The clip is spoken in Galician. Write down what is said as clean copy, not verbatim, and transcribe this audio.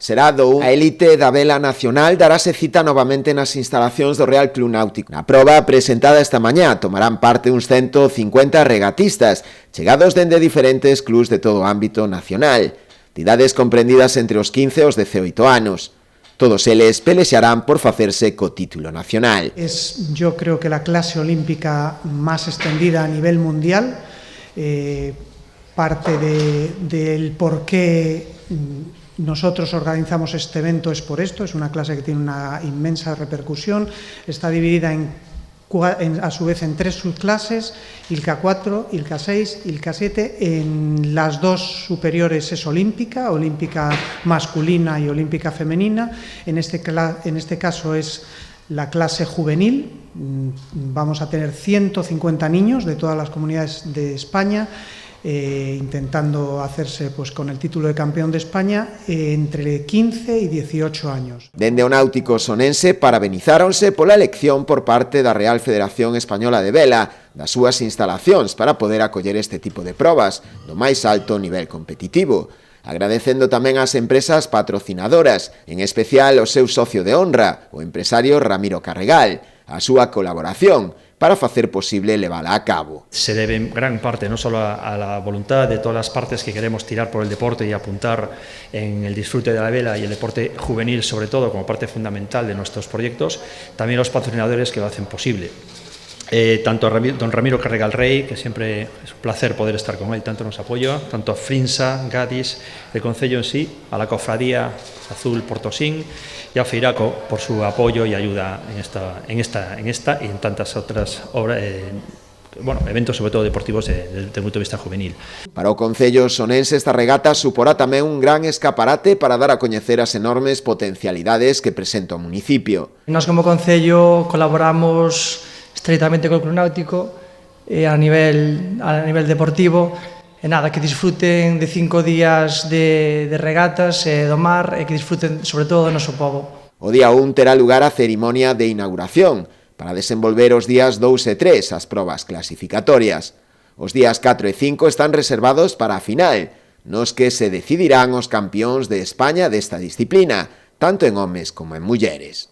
será do a élite da vela nacional darase cita novamente nas instalacións do Real Club Náutico. Na proba presentada esta mañá tomarán parte uns 150 regatistas, chegados dende diferentes clubs de todo o ámbito nacional, de idades comprendidas entre os 15 e os 18 anos. Todos eles pelexarán por facerse co título nacional. Yo creo que la clase olímpica más extendida a nivel mundial. Parte del por qué nosotros organizamos este evento es por esto. Es una clase que tiene una inmensa repercusión. Está dividida a su vez en 3 subclases: ILCA 4, ILCA 6, ILCA 7. En las 2 superiores es olímpica masculina y olímpica femenina. En este caso es la clase juvenil. Vamos a tener 150 niños de todas las comunidades de España, intentando hacerse con el título de campeón de España entre 15 y 18 años. Dende o Náutico sonense parabenizáronse pola elección por parte da Real Federación Española de Vela das súas instalacións para poder acoller este tipo de probas do máis alto nivel competitivo, agradecendo tamén ás empresas patrocinadoras, en especial o seu socio de honra, o empresario Ramiro Carregal, a súa colaboración para facer posible levala a cabo. Se debe en gran parte no solo a la voluntad de todas las partes que queremos tirar por el deporte y apuntar en el disfrute de la vela y el deporte juvenil sobre todo como parte fundamental de nuestros proyectos, también los patrocinadores que lo hacen posible. Tanto a don Ramiro Carregal Rey, que siempre es un placer poder estar con él, tanto nos apoya, tanto a Frinsa, Gadis, el Concello en sí, a la Cofradía Azul Portosín y a Feiraco por su apoyo y ayuda en esta y en tantas otras obras, eventos sobre todo deportivos desde el punto de vista juvenil. Para o Concello sonense esta regata suporá tamén un gran escaparate para dar a coñecer as enormes potencialidades que presenta o municipio. Nós como Concello colaboramos estreitamente co Club Náutico a nivel deportivo. Que disfruten de 5 días de regatas do mar e que disfruten sobre todo do noso pobo. O día 1 terá lugar a cerimonia de inauguración para desenvolver os días 2 e 3 as probas clasificatorias. Os días 4 e 5 están reservados para a final, nos que se decidirán os campións de España desta disciplina, tanto en homes como en mulleres.